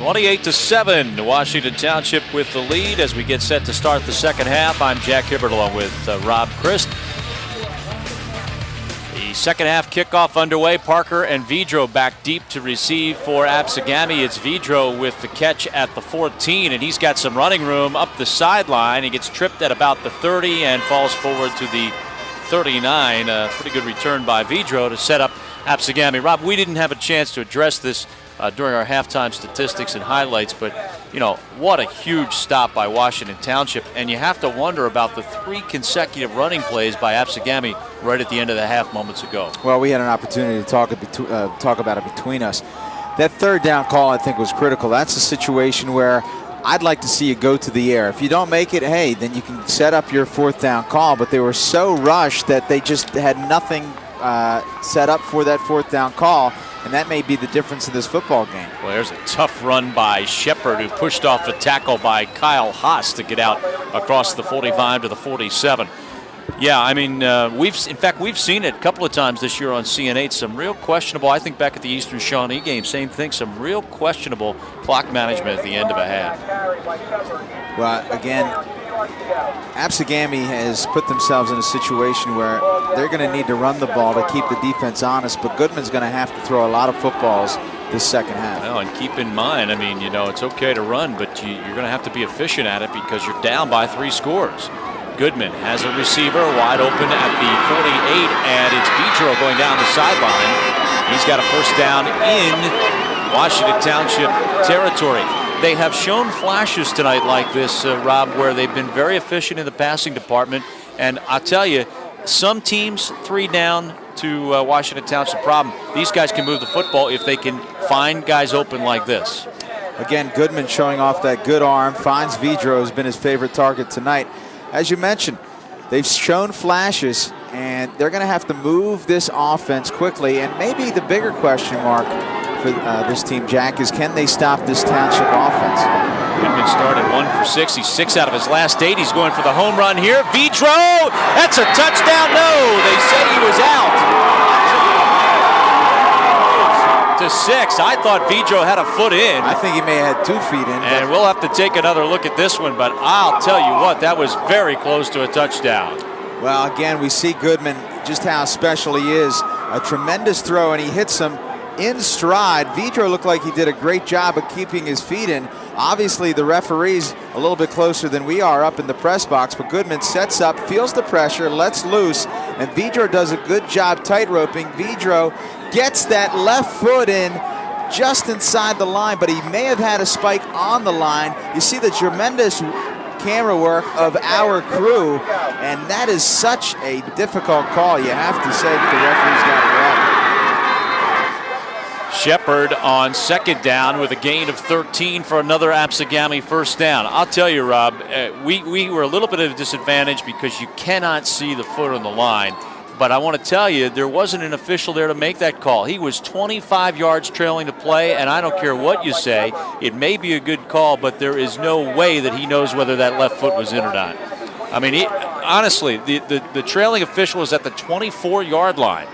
28-7, Washington Township with the lead as we get set to start the second half. I'm Jack Hibbard along with Rob Christ. The second half kickoff underway. Parker and Vidro back deep to receive for Absegami. It's Vidro with the catch at the 14, and he's got some running room up the sideline. He gets tripped at about the 30 and falls forward to the 39. Pretty good return by Vidro to set up Absegami. Rob, we didn't have a chance to address this during our halftime statistics and highlights, but what a huge stop by Washington Township, and you have to wonder about the 3 consecutive running plays by Absegami right at the end of the half moments ago. Well, we had an opportunity to talk about it between us. That third down call, I think, was critical. That's a situation where I'd like to see you go to the air. If you don't make it, hey, then you can set up your fourth down call, but they were so rushed that they just had nothing set up for that fourth down call. And that may be the difference in this football game. Well, there's a tough run by Shepard, who pushed off a tackle by Kyle Haas to get out across the 45 to the 47. Yeah, I mean, we've seen it a couple of times this year on CN8. Some real questionable, I think back at the Eastern Shawnee game, same thing, some real questionable clock management at the end of a half. Well, again, Absegami has put themselves in a situation where they're going to need to run the ball to keep the defense honest, but Goodman's going to have to throw a lot of footballs this second half. Well, and keep in mind, I mean, it's okay to run, but you're going to have to be efficient at it because you're down by 3 scores. Goodman has a receiver wide open at the 48, and it's Vidro going down the sideline. He's got a first down in Washington Township territory. They have shown flashes tonight like this, Rob, where they've been very efficient in the passing department. And I'll tell you, some teams 3 down to Washington Township problem. These guys can move the football if they can find guys open like this. Again, Goodman showing off that good arm, finds Vidro, has been his favorite target tonight. As you mentioned, they've shown flashes, and they're going to have to move this offense quickly. And maybe the bigger question mark for this team, Jack, is can they stop this Township offense? Goodman started 1 for 6. He's 6 out of his last 8. He's going for the home run here. Vidro! That's a touchdown. No, they said he was out. To 6. I thought Vidro had a foot in. I think he may have had 2 feet in. And we'll have to take another look at this one, but I'll tell you what, that was very close to a touchdown. Well, again, we see Goodman, just how special he is. A tremendous throw, and he hits him in stride. Vidro looked like he did a great job of keeping his feet in. Obviously, the referee's a little bit closer than we are up in the press box, but Goodman sets up, feels the pressure, lets loose, and Vidro does a good job tight-roping. Vidro gets that left foot in just inside the line, but he may have had a spike on the line. You see the tremendous camera work of our crew, and that is such a difficult call. You have to say that the referee's got it right. Shepard on second down with a gain of 13 for another Absegami first down. I'll tell you, Rob, we were a little bit at a disadvantage because you cannot see the foot on the line. But I want to tell you, there wasn't an official there to make that call. He was 25 yards trailing to play, and I don't care what you say. It may be a good call, but there is no way that he knows whether that left foot was in or not. I mean, honestly, the trailing official is at the 24-yard line.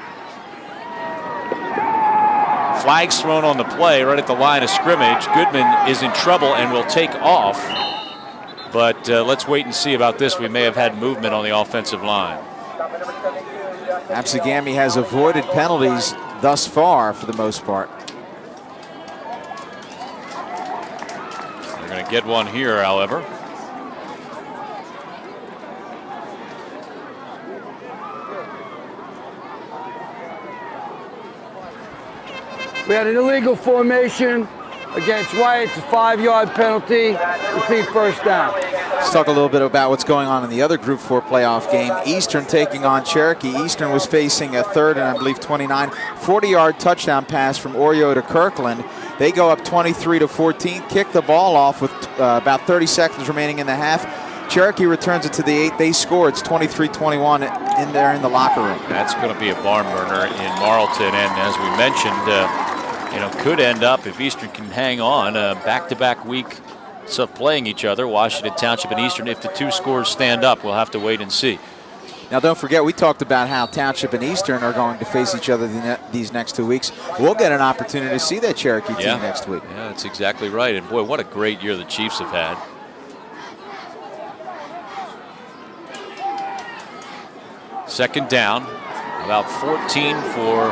Flags thrown on the play right at the line of scrimmage. Goodman is in trouble and will take off. But let's wait and see about this. We may have had movement on the offensive line. Absegami has avoided penalties thus far for the most part. They're going to get one here, however. We had an illegal formation against White. It's a 5-yard penalty. Repeat first down. Let's talk a little bit about what's going on in the other Group 4 playoff game. Eastern taking on Cherokee. Eastern was facing a 3rd and I believe 29, 40-yard touchdown pass from Oreo to Kirkland. They go up 23-14, kick the ball off with about 30 seconds remaining in the half. Cherokee returns it to the 8. They score. It's 23-21 in there in the locker room. That's going to be a barn burner in Marlton, and as we mentioned, could end up, if Eastern can hang on, back-to-back week of playing each other, Washington Township and Eastern. If the 2 scores stand up, we'll have to wait and see. Now, don't forget, we talked about how Township and Eastern are going to face each other these next 2 weeks. We'll get an opportunity to see that Cherokee team next week. Yeah, that's exactly right. And boy, what a great year the Chiefs have had. Second down, about 14 for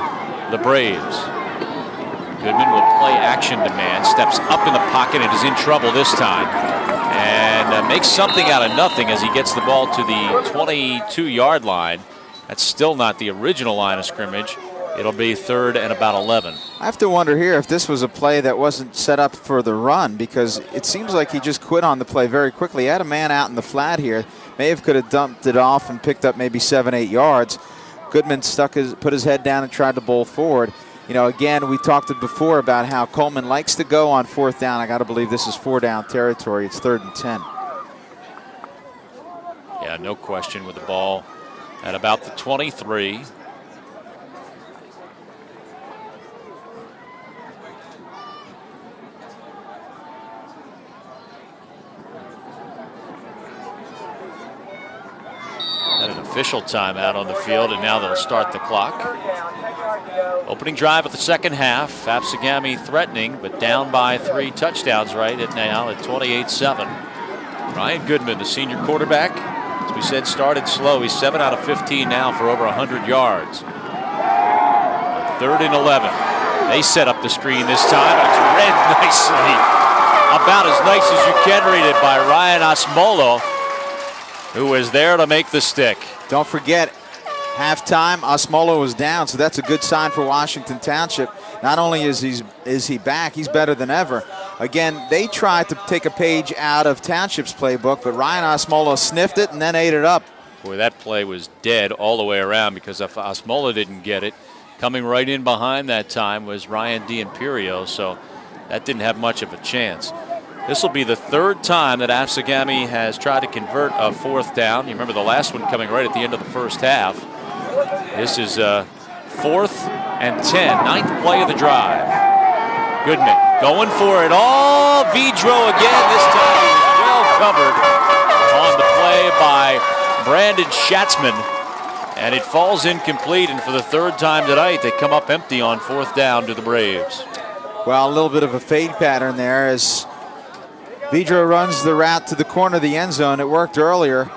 the Braves. Goodman will play action demand, steps up in the pocket and is in trouble this time. And makes something out of nothing as he gets the ball to the 22-yard line. That's still not the original line of scrimmage. It'll be 3rd and about 11. I have to wonder here if this was a play that wasn't set up for the run, because it seems like he just quit on the play very quickly. He had a man out in the flat here. Could have dumped it off and picked up maybe 7-8 yards. Goodman put his head down and tried to bowl forward. You know, again, we talked before about how Coleman likes to go on 4th down. I got to believe this is 4-down territory. It's 3rd and 10. Yeah, no question, with the ball at about the 23. Had an official timeout on the field, and now they'll start the clock. Opening drive of the second half. Absegami threatening, but down by 3 touchdowns right now at 28-7. Ryan Goodman, the senior quarterback, as we said, started slow. He's 7 out of 15 now for over 100 yards. 3rd and 11. They set up the screen this time. It's read nicely. About as nice as you can read it by Ryan Osmolo, who was there to make the stick. Don't forget, halftime, Osmolo was down, so that's a good sign for Washington Township. Not only is he back, he's better than ever. Again, they tried to take a page out of Township's playbook, but Ryan Osmolo sniffed it and then ate it up. Boy, that play was dead all the way around, because if Osmolo didn't get it, coming right in behind that time was Ryan D'Imperio, so that didn't have much of a chance. This will be the 3rd time that Absegami has tried to convert a 4th down. You remember the last one coming right at the end of the first half. This is 4th and 10, 9th play of the drive. Goodman going for it all. Vidro again. This time he was well covered on the play by Brandon Schatzman. And it falls incomplete, and for the 3rd time tonight, they come up empty on 4th down to the Braves. Well, a little bit of a fade pattern there as Vidro runs the route to the corner of the end zone. It worked earlier.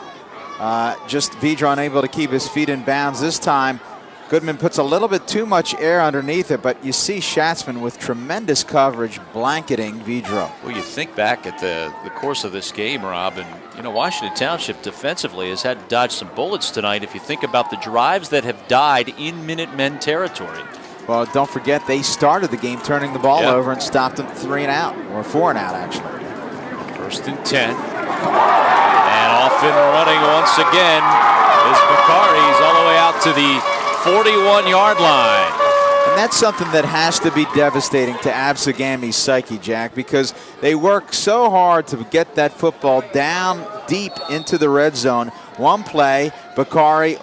Just Vidro unable to keep his feet in bounds this time. Goodman puts a little bit too much air underneath it, but you see Schatzman with tremendous coverage blanketing Vidro. Well, you think back at the course of this game, Rob, and you know, Washington Township defensively has had to dodge some bullets tonight if you think about the drives that have died in Minutemen territory. Well, don't forget, they started the game turning the ball over and stopped them 3 and out, or 4 and out actually. 1st and 10. And off and running once again is Bakari. He's all the way out to the 41-yard line. And that's something that has to be devastating to Absegami's psyche, Jack, because they work so hard to get that football down deep into the red zone. One play, Bakari,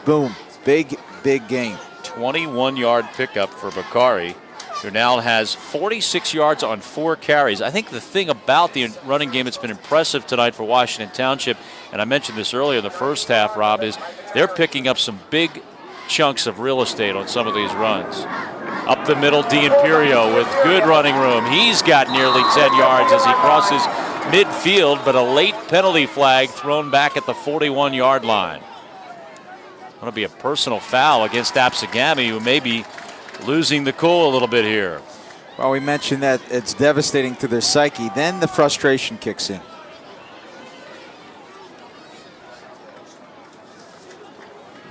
boom, big game. 21-yard pickup for Bakari, who now has 46 yards on 4 carries. I think the thing about the running game that's been impressive tonight for Washington Township, and I mentioned this earlier in the first half, Rob, is they're picking up some big chunks of real estate on some of these runs. Up the middle, D'Imperio with good running room. He's got nearly 10 yards as he crosses midfield, but a late penalty flag thrown back at the 41-yard line. Going to be a personal foul against Absegami, who may be losing the cool a little bit here. Well, we mentioned that it's devastating to their psyche. Then the frustration kicks in.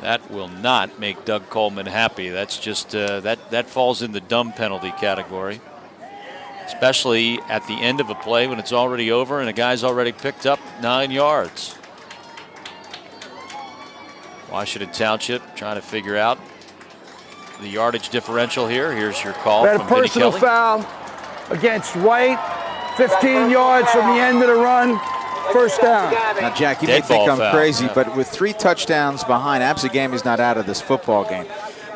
That will not make Doug Coleman happy. That's just that falls in the dumb penalty category, especially at the end of a play when it's already over and a guy's already picked up 9 yards. Washington Township trying to figure out the yardage differential here. Here's your call Had from a personal Vinny foul against White, 15 yards from the end of the run, 1st down. Now, Jack, you may think I'm crazy, but with 3 touchdowns behind, Absegami's not out of this football game.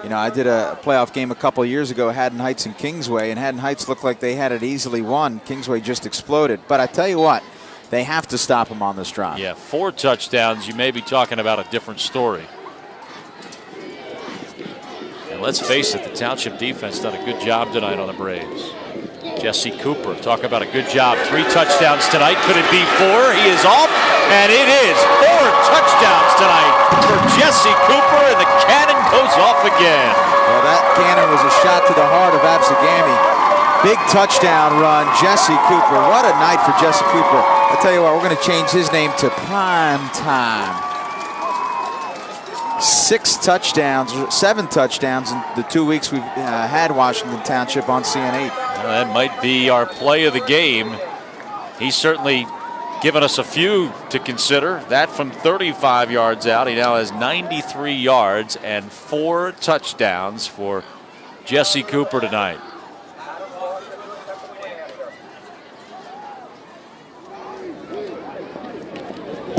You know, I did a playoff game a couple of years ago, Haddon Heights and Kingsway, and Haddon Heights looked like they had it easily won. Kingsway just exploded. But I tell you what, they have to stop him on this drive. Yeah, 4 touchdowns, you may be talking about a different story. And let's face it, the Township defense done a good job tonight on the Braves. Jesse Cooper, talk about a good job. 3 touchdowns tonight. Could it be 4? He is off, and it is 4 touchdowns tonight for Jesse Cooper, and the cannon goes off again. Well, that cannon was a shot to the heart of Absegami. Big touchdown run, Jesse Cooper. What a night for Jesse Cooper. I tell you what, we're going to change his name to Prime Time. 6 touchdowns, 7 touchdowns in the 2 weeks we've had Washington Township on CN8. Well, that might be our play of the game. He's certainly given us a few to consider. That from 35 yards out. He now has 93 yards and 4 touchdowns for Jesse Cooper tonight.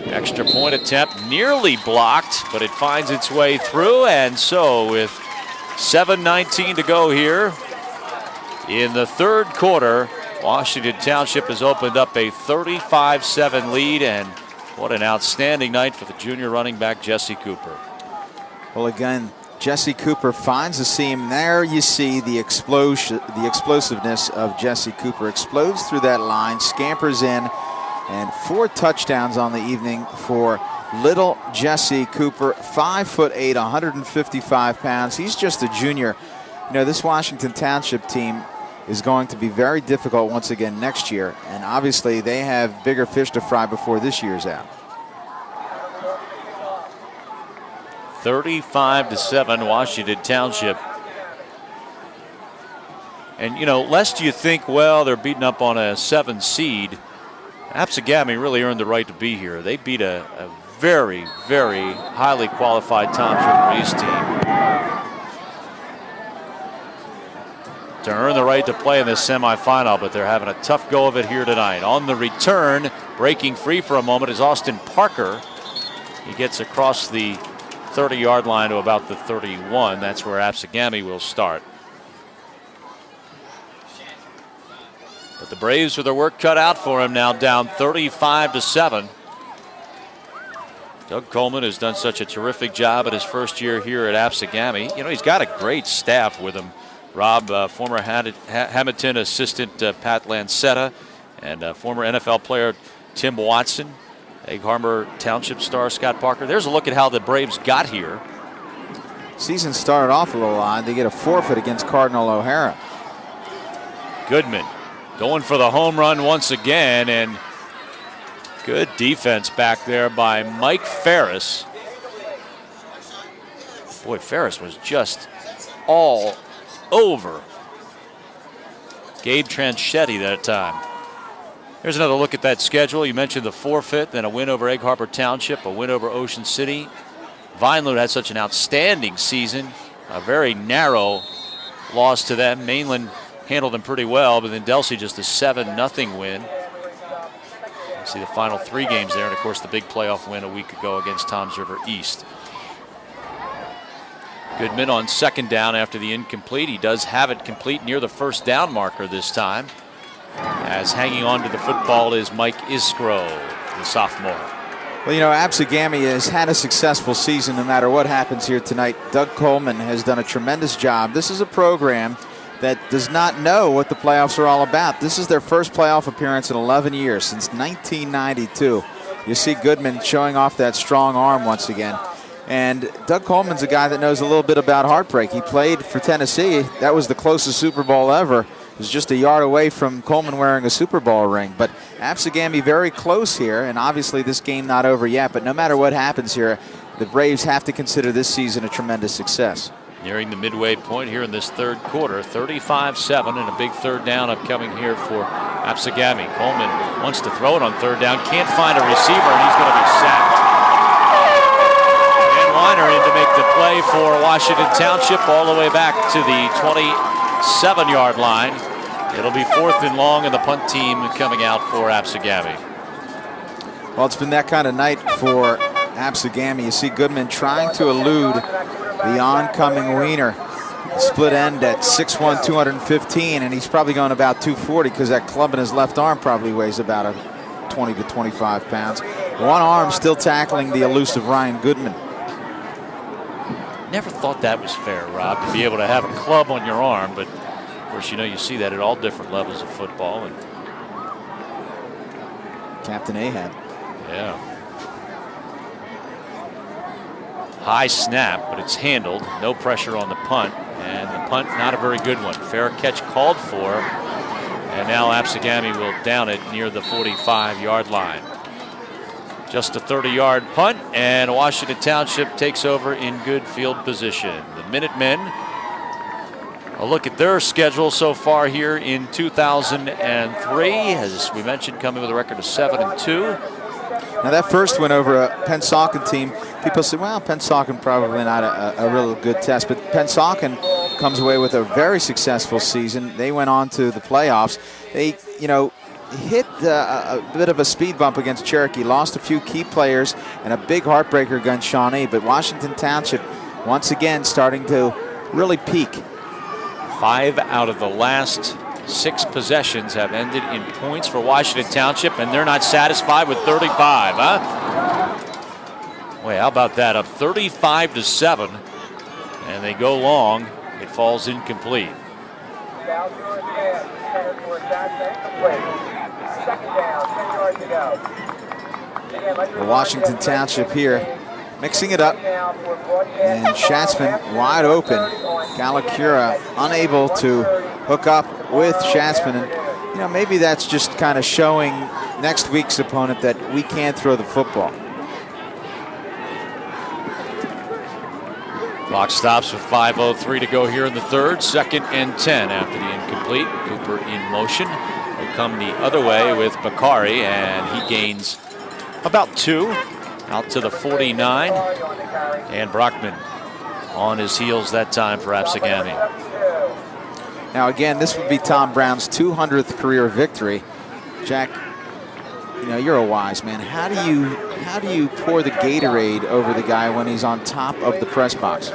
Extra point attempt nearly blocked, but it finds its way through. And so with 7:19 to go here in the third quarter, Washington Township has opened up a 35-7 lead, and what an outstanding night for the junior running back Jesse Cooper. Well, again, Jesse Cooper finds the seam. There you see the explosiveness of Jesse Cooper. Explodes through that line, scampers in, and 4 touchdowns on the evening for little Jesse Cooper. 5'8", 155 pounds. He's just a junior. You know, this Washington Township team is going to be very difficult once again next year, and obviously they have bigger fish to fry before this year's out. 35-7, Washington Township. And you know, lest you think, well, they're beating up on a 7 seed. Absegami really earned the right to be here. They beat a very, very highly qualified Toms River East team to earn the right to play in this semifinal, but they're having a tough go of it here tonight. On the return, breaking free for a moment is Austin Parker. He gets across the 30-yard line to about the 31. That's where Absegami will start. But the Braves with their work cut out for him, now down 35-7. Doug Coleman has done such a terrific job at his first year here at Absegami. You know, he's got a great staff with him. Rob, former Hamilton assistant Pat Lancetta, and former NFL player Tim Watson, Egg Harbor Township star Scott Parker. There's a look at how the Braves got here. Season started off a little odd. They get a forfeit against Cardinal O'Hara. Goodman going for the home run once again, and good defense back there by Mike Ferris. Boy, Ferris was just all over Gabe Tranchetti that time. Here's another look at that schedule. You mentioned the forfeit, then a win over Egg Harbor Township, a win over Ocean City. Vineland had such an outstanding season, a very narrow loss to them. Mainland handled them pretty well, but then Delsey just a 7-0 win. See the final 3 games there, and of course the big playoff win a week ago against Toms River East. Goodman on second down after the incomplete. He does have it complete near the first down marker this time, as hanging on to the football is Mike Iskro, the sophomore. Well, you know, Absegami has had a successful season no matter what happens here tonight. Doug Coleman has done a tremendous job. This is a program that does not know what the playoffs are all about. This is their first playoff appearance in 11 years, since 1992. You see Goodman showing off that strong arm once again. And Doug Coleman's a guy that knows a little bit about heartbreak. He played for Tennessee. That was the closest Super Bowl ever. It was just a yard away from Coleman wearing a Super Bowl ring. But Absegami very close here, and obviously this game not over yet. But no matter what happens here, the Braves have to consider this season a tremendous success. Nearing the midway point here in this third quarter, 35-7, and a big third down upcoming here for Absegami. Coleman wants to throw it on third down, can't find a receiver, and he's going to be sacked. And Weiner in to make the play for Washington Township all the way back to the 27-yard line. It'll be 4th and long, and the punt team coming out for Absegami. Well, it's been that kind of night for Absegami. You see Goodman trying to elude the oncoming Weiner. Split end at 6'1", 215, and he's probably going about 240 because that club in his left arm probably weighs about 20 to 25 pounds. One arm still tackling the elusive Ryan Goodman. Never thought that was fair, Rob, to be able to have a club on your arm, but of course, you see that at all different levels of football. And Captain Ahab. yeah. High snap, but it's handled. No pressure on the punt, and the punt not a very good one. Fair catch called for, and now Absegami will down it near the 45-yard line. Just a 30-yard punt, and Washington Township takes over in good field position. The Minutemen, a look at their schedule so far here in 2003. As we mentioned, coming with a record of 7-2. Now that first win over a Pennsauken team, people say, well, Pennsauken probably not a real good test, but Pennsauken comes away with a very successful season. They went on to the playoffs. They, hit a bit of a speed bump against Cherokee, lost a few key players and a big heartbreaker against Shawnee, but Washington Township once again starting to really peak. 5 out of the last 6 possessions have ended in points for Washington Township, and they're not satisfied with 35, huh? Wait, how about that? Up 35-7, and they go long. It falls incomplete. Washington Township here mixing it up, and Schatzman wide open. Galacura unable to hook up with Schatzman, and maybe that's just kind of showing next week's opponent that we can throw the football. Clock stops with 5:03 to go here in the third. 2nd and 10 after the incomplete. Cooper in motion. They come the other way with Bakari, and he gains about 2 out to the 49. And Brockman on his heels that time for Absegami. Now again, this would be Tom Brown's 200th career victory. Jack, you're a wise man. How do you pour the Gatorade over the guy when he's on top of the press box?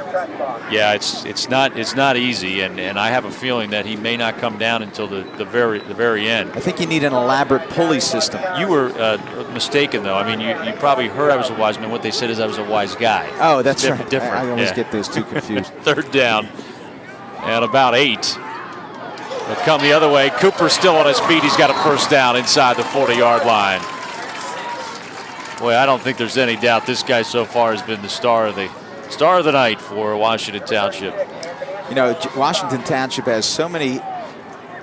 Yeah, it's not easy, and I have a feeling that he may not come down until the very end. I think you need an elaborate pulley system. You were mistaken, though. I mean, you probably heard I was a wise man. What they said is I was a wise guy. Oh, that's right. Different. I always get those two confused. 3rd down and about 8. But come the other way. Cooper still on his feet. He's got a first down inside the 40-yard line. Boy, I don't think there's any doubt this guy so far has been the star of the night for Washington Township. Washington Township has so many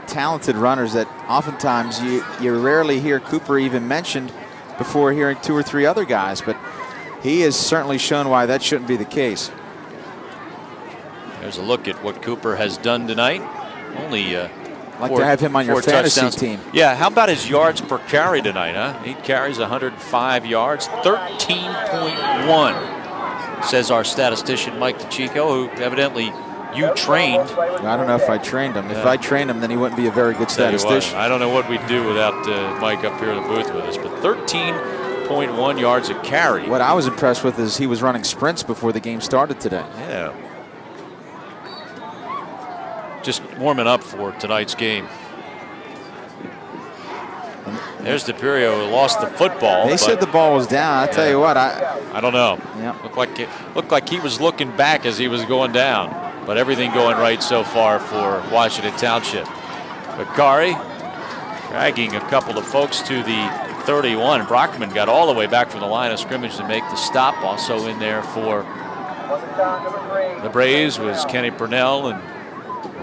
talented runners that oftentimes you rarely hear Cooper even mentioned before hearing 2 or 3 other guys, but he has certainly shown why that shouldn't be the case. There's a look at what Cooper has done tonight. Only like to have him on your fantasy team. Yeah, how about his yards per carry tonight, huh? He carries 105 yards, 13.1, says our statistician Mike DeChico, who evidently you trained. I don't know if I trained him. If I trained him, then he wouldn't be a very good statistician. I don't know what we'd do without Mike up here in the booth with us, but 13.1 yards a carry. What I was impressed with is he was running sprints before the game started today. Yeah. Just warming up for tonight's game. There's DePerio, who lost the football. They said the ball was down. I tell you what, I don't know. Yeah. Looked like he was looking back as he was going down. But everything going right so far for Washington Township. Bakari dragging a couple of folks to the 31. Brockman got all the way back from the line of scrimmage to make the stop. Also in there for the Braves was Kenny Purnell and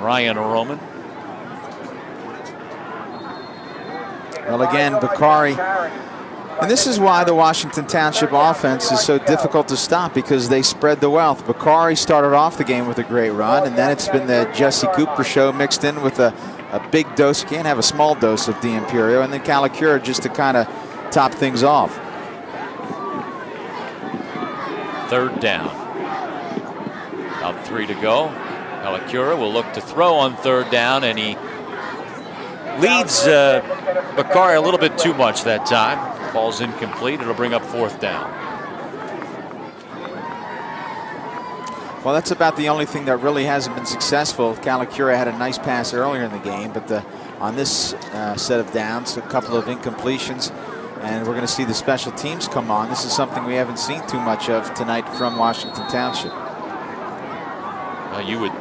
Ryan Roman. Well, again, Bakari. And this is why the Washington Township offense is so difficult to stop, because they spread the wealth. Bakari started off the game with a great run, and then it's been the Jesse Cooper show mixed in with a big dose. You can't have a small dose of the Imperio, and then Galacura just to kind of top things off. 3rd down. About 3 to go. Galacura will look to throw on 3rd down, and he leads Bakari a little bit too much that time. Falls incomplete. It'll bring up 4th down. Well, that's about the only thing that really hasn't been successful. Galacura had a nice pass earlier in the game, but on this set of downs, a couple of incompletions, and we're going to see the special teams come on. This is something we haven't seen too much of tonight from Washington Township. You would,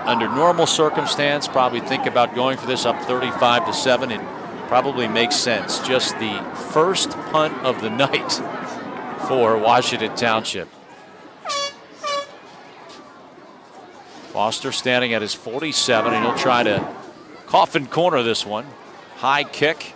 under normal circumstance, probably think about going for this up 35-7. It probably makes sense. Just the first punt of the night for Washington Township. Foster standing at his 47, and he'll try to coffin corner this one. High kick.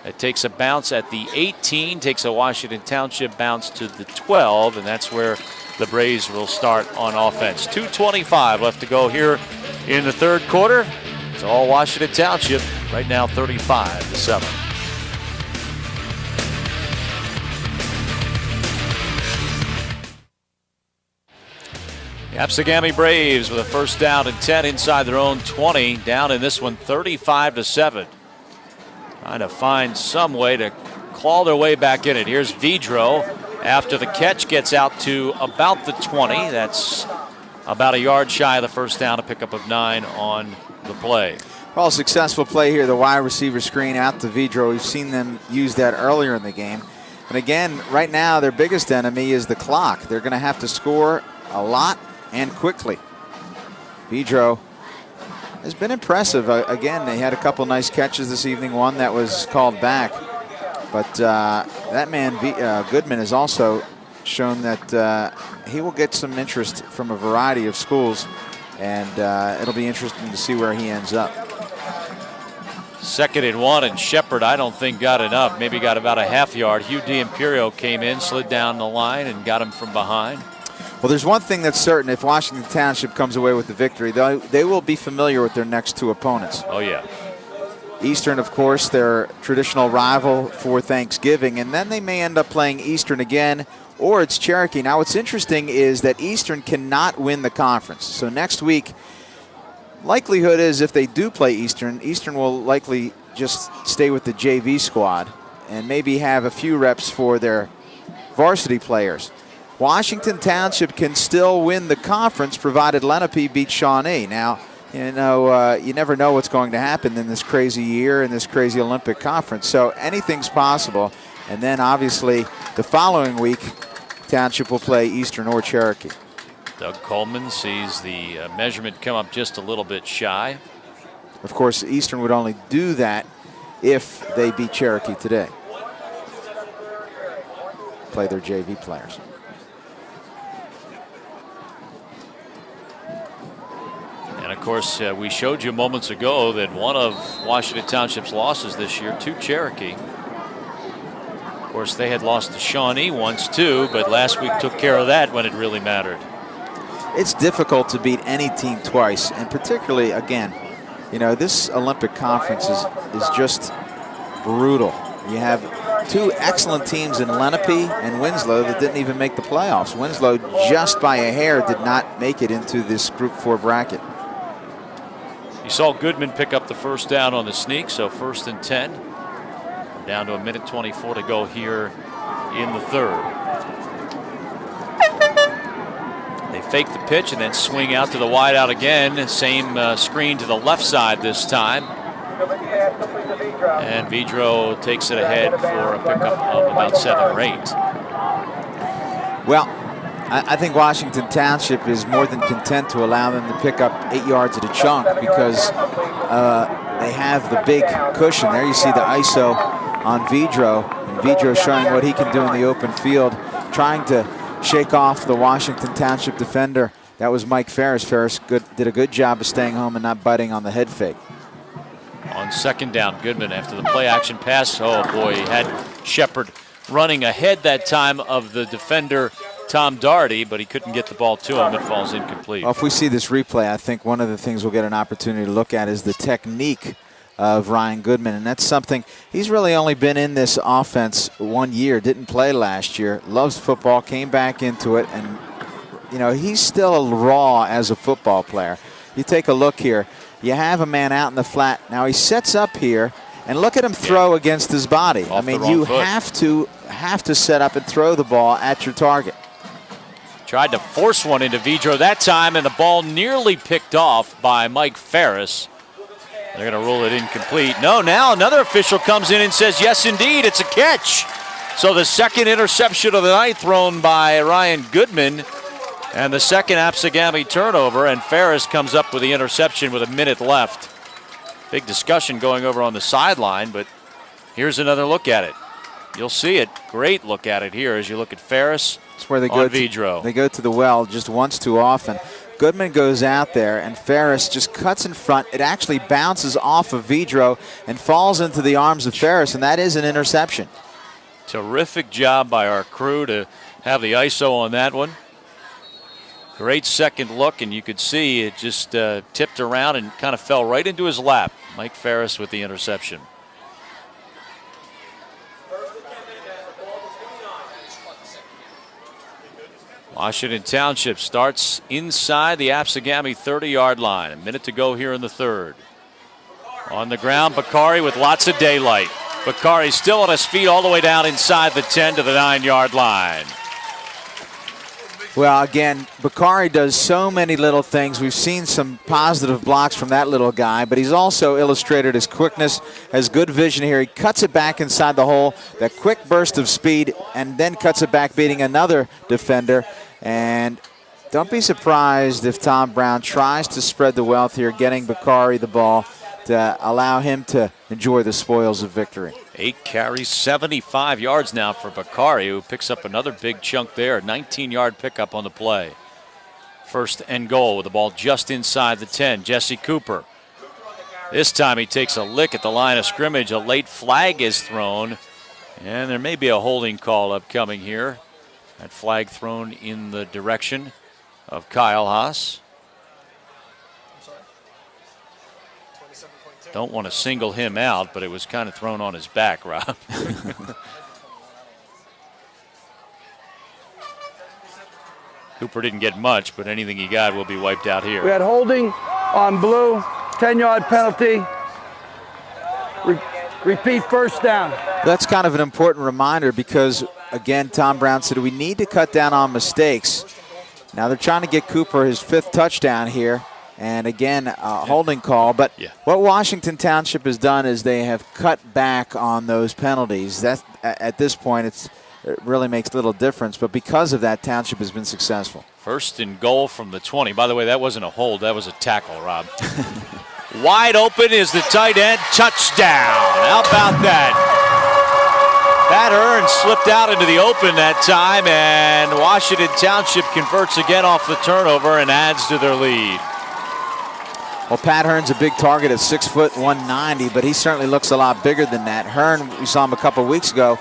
It takes a bounce at the 18, takes a Washington Township bounce to the 12, and that's where the Braves will start on offense. 2:25 left to go here in the third quarter. It's all Washington Township right now, 35-7. The Absegami Braves with a first down and 10 inside their own 20. Down in this one 35-7. Trying to find some way to claw their way back in it. Here's Vidro after the catch, gets out to about the 20. That's about a yard shy of the first down, a pickup of 9 on the play. Well, successful play here, the wide receiver screen out to Vidro. We've seen them use that earlier in the game. And again, right now, their biggest enemy is the clock. They're going to have to score a lot and quickly. Vidro has been impressive. Again, they had a couple nice catches this evening. One that was called back. But that man, Goodman, has also shown that he will get some interest from a variety of schools. And it'll be interesting to see where he ends up. 2nd and 1, and Hibbard, I don't think, got enough. Maybe got about a half yard. Hugh D'Imperio came in, slid down the line, and got him from behind. Well, there's one thing that's certain. If Washington Township comes away with the victory, they will be familiar with their next two opponents. Oh, yeah. Eastern, of course, their traditional rival for Thanksgiving, and then they may end up playing Eastern again, or it's Cherokee. Now, what's interesting is that Eastern cannot win the conference. So next week, likelihood is if they do play Eastern, Eastern will likely just stay with the JV squad and maybe have a few reps for their varsity players. Washington Township can still win the conference provided Lenape beats Shawnee. Now, you know, you never know what's going to happen in this crazy year, in this crazy Olympic conference. So anything's possible. And then obviously the following week, Township will play Eastern or Cherokee. Doug Coleman sees the measurement come up just a little bit shy. Of course, Eastern would only do that if they beat Cherokee today. Play their JV players. And of course, we showed you moments ago that one of Washington Township's losses this year to Cherokee. Of course, they had lost to Shawnee once too, but last week took care of that when it really mattered. It's difficult to beat any team twice, and particularly, again, you know, this Olympic conference is just brutal. You have two excellent teams in Lenape and Winslow that didn't even make the playoffs. Winslow, just by a hair, did not make it into this Group 4 bracket. You saw Goodman pick up the first down on the sneak, so 1st and 10. We're down to 1:24 to go here in the third. They fake the pitch and then swing out to the wide out again. Same screen to the left side this time. And Vidro takes it ahead for a pickup of about 7 or 8. Well, I think Washington Township is more than content to allow them to pick up 8 yards at a chunk because they have the big cushion. There you see the ISO on Vidro. And Vidro showing what he can do in the open field, trying to shake off the Washington Township defender. That was Mike Ferris. Ferris did a good job of staying home and not biting on the head fake. On 2nd down, Goodman after the play action pass. Oh boy, he had Hibbard running ahead that time of the defender Tom Doherty, but he couldn't get the ball to him. It falls incomplete. Well, if we see this replay, I think one of the things we'll get an opportunity to look at is the technique of Ryan Goodman, and that's something he's really only been in this offense 1 year, didn't play last year, loves football, came back into it, and you know, he's still raw as a football player. You take a look here, you have a man out in the flat, now he sets up here, and look at him throw against his body. I mean, you have to set up and throw the ball at your target. Tried to force one into Vidro that time, and the ball nearly picked off by Mike Ferris. They're going to rule it incomplete. No, now another official comes in and says, yes, indeed, it's a catch. So the second interception of the night thrown by Ryan Goodman. And the second Absegami turnover, and Ferris comes up with the interception with a minute left. Big discussion going over on the sideline, but here's another look at it. You'll see it. Great look at it here as you look at Ferris. That's where they on go. Vidro. They go to the well just once too often. Goodman goes out there, and Ferris just cuts in front. It actually bounces off of Vidro and falls into the arms of Ferris, and that is an interception. Terrific job by our crew to have the ISO on that one. Great second look, and you could see it just tipped around and kind of fell right into his lap. Mike Ferris with the interception. Washington Township starts inside the Absegami 30-yard line. A minute to go here in the third. On the ground, Bakari with lots of daylight. Bakari still on his feet all the way down inside the 10 to the 9-yard line. Well, again, Bakari does so many little things. We've seen some positive blocks from that little guy, but he's also illustrated his quickness, has good vision here. He cuts it back inside the hole, that quick burst of speed, and then cuts it back, beating another defender. And don't be surprised if Tom Brown tries to spread the wealth here, getting Bakari the ball to allow him to enjoy the spoils of victory. 8 carries, 75 yards now for Bakari, who picks up another big chunk there. 19-yard pickup on the play. First and goal with the ball just inside the 10. Jesse Cooper. This time he takes a lick at the line of scrimmage. A late flag is thrown, and there may be a holding call upcoming here. That flag thrown in the direction of Kyle Haas. Don't want to single him out, but it was kind of thrown on his back, Rob. Cooper didn't get much, but anything he got will be wiped out here. We had holding on blue, 10-yard penalty. Repeat first down. That's kind of an important reminder because, again, Tom Brown said we need to cut down on mistakes. Now they're trying to get Cooper his 5th touchdown here. And again, a holding call. But what Washington Township has done is they have cut back on those penalties. That, at this point, it really makes little difference. But because of that, Township has been successful. First and goal from the 20. By the way, that wasn't a hold. That was a tackle, Rob. Wide open is the tight end. Touchdown. How about that? Pat Hearn slipped out into the open that time, and Washington Township converts again off the turnover and adds to their lead. Well, Pat Hearn's a big target at 6 foot 190, but he certainly looks a lot bigger than that. Hearn, we saw him a couple weeks ago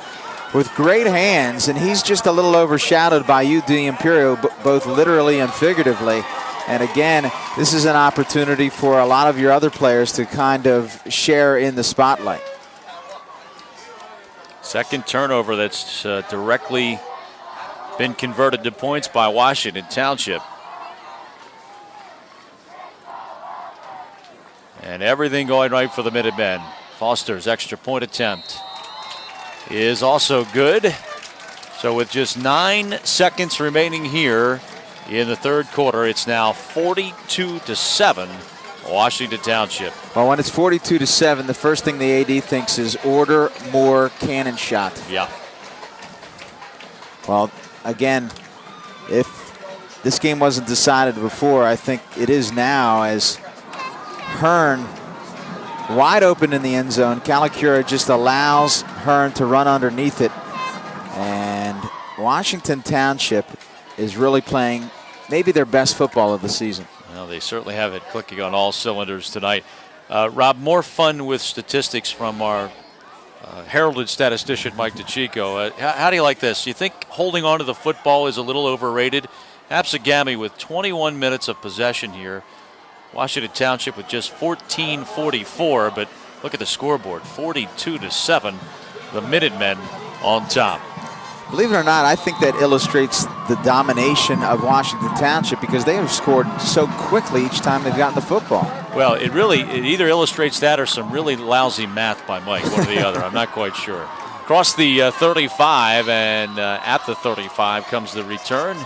with great hands, and he's just a little overshadowed by UD Imperial, both literally and figuratively. And again, this is an opportunity for a lot of your other players to kind of share in the spotlight. Second turnover that's directly been converted to points by Washington Township. And everything going right for the Minutemen. Foster's extra point attempt is also good. So with just 9 seconds remaining here in the third quarter, it's now 42-7, Washington Township. Well, when it's 42-7, the first thing the AD thinks is order more cannon shot. Yeah. Well, again, if this game wasn't decided before, I think it is now, as Hearn wide open in the end zone. Calacura just allows Hearn to run underneath it. And Washington Township is really playing maybe their best football of the season. Well, they certainly have it clicking on all cylinders tonight. Rob, more fun with statistics from our heralded statistician, Mike DeChico. How do you like this? You think holding on to the football is a little overrated? Absegami with 21 minutes of possession here. Washington Township with just 14:44, but look at the scoreboard, 42-7, the Minutemen on top. Believe it or not, I think that illustrates the domination of Washington Township because they have scored so quickly each time they've gotten the football. Well, it either illustrates that or some really lousy math by Mike, one or the other. I'm not quite sure. Across the 35, and at the 35 comes the return.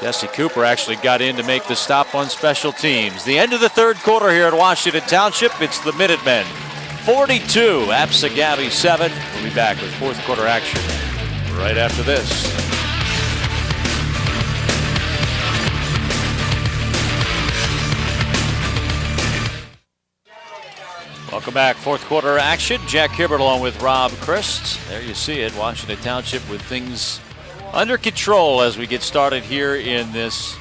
Jesse Cooper actually got in to make the stop on special teams. The end of the third quarter here at Washington Township. It's the Minutemen 42, Absegami 7. We'll be back with fourth quarter action right after this. Welcome back. Fourth quarter action. Jack Hibbard along with Rob Christ. There you see it. Washington Township with things under control as we get started here in this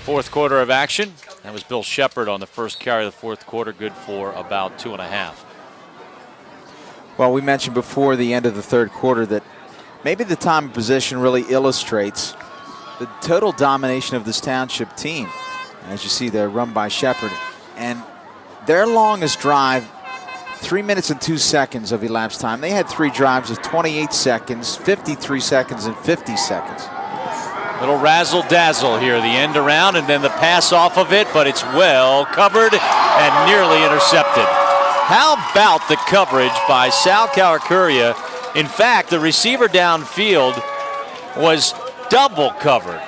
fourth quarter of action. That was Bill Shepard on the first carry of the fourth quarter, good for about 2.5. Well, we mentioned before the end of the third quarter that maybe the time of possession really illustrates the total domination of this Township team. As you see, they're run by Shepard. And their longest drive, 3 minutes and 2 seconds of elapsed time. They had 3 drives of 28 seconds, 53 seconds, and 50 seconds. Little razzle-dazzle here, the end around, and then the pass off of it, but it's well covered and nearly intercepted. How about the coverage by Sal Kawakuria? In fact, the receiver downfield was double covered.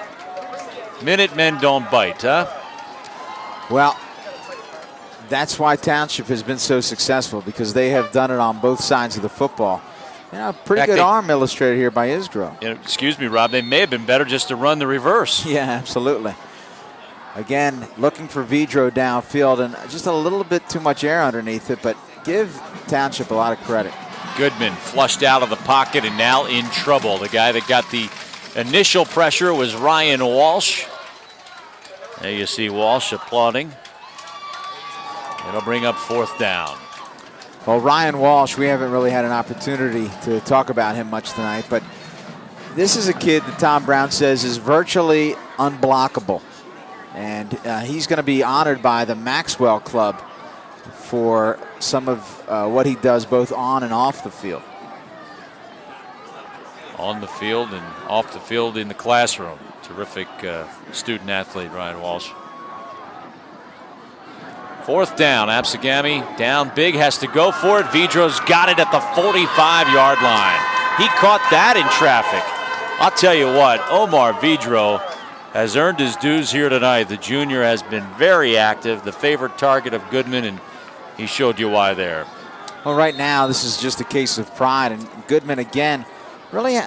Minutemen don't bite, huh? Well, that's why Township has been so successful, because they have done it on both sides of the football. You know, pretty good arm illustrated here by Isgro. Excuse me, Rob, they may have been better just to run the reverse. Yeah, absolutely. Again, looking for Vidro downfield, and just a little bit too much air underneath it, but give Township a lot of credit. Goodman flushed out of the pocket and now in trouble. The guy that got the initial pressure was Ryan Walsh. There you see Walsh applauding. It'll bring up fourth down. Well, Ryan Walsh, we haven't really had an opportunity to talk about him much tonight, but this is a kid that Tom Brown says is virtually unblockable. And he's going to be honored by the Maxwell Club for some of what he does both on and off the field. On the field and off the field in the classroom. Terrific student athlete, Ryan Walsh. Fourth down, Absegami down big, has to go for it. Vidro's got it at the 45-yard line. He caught that in traffic. I'll tell you what, Omar Vidro has earned his dues here tonight. The junior has been very active, the favorite target of Goodman, and he showed you why there. Well, right now, this is just a case of pride, and Goodman, again, really,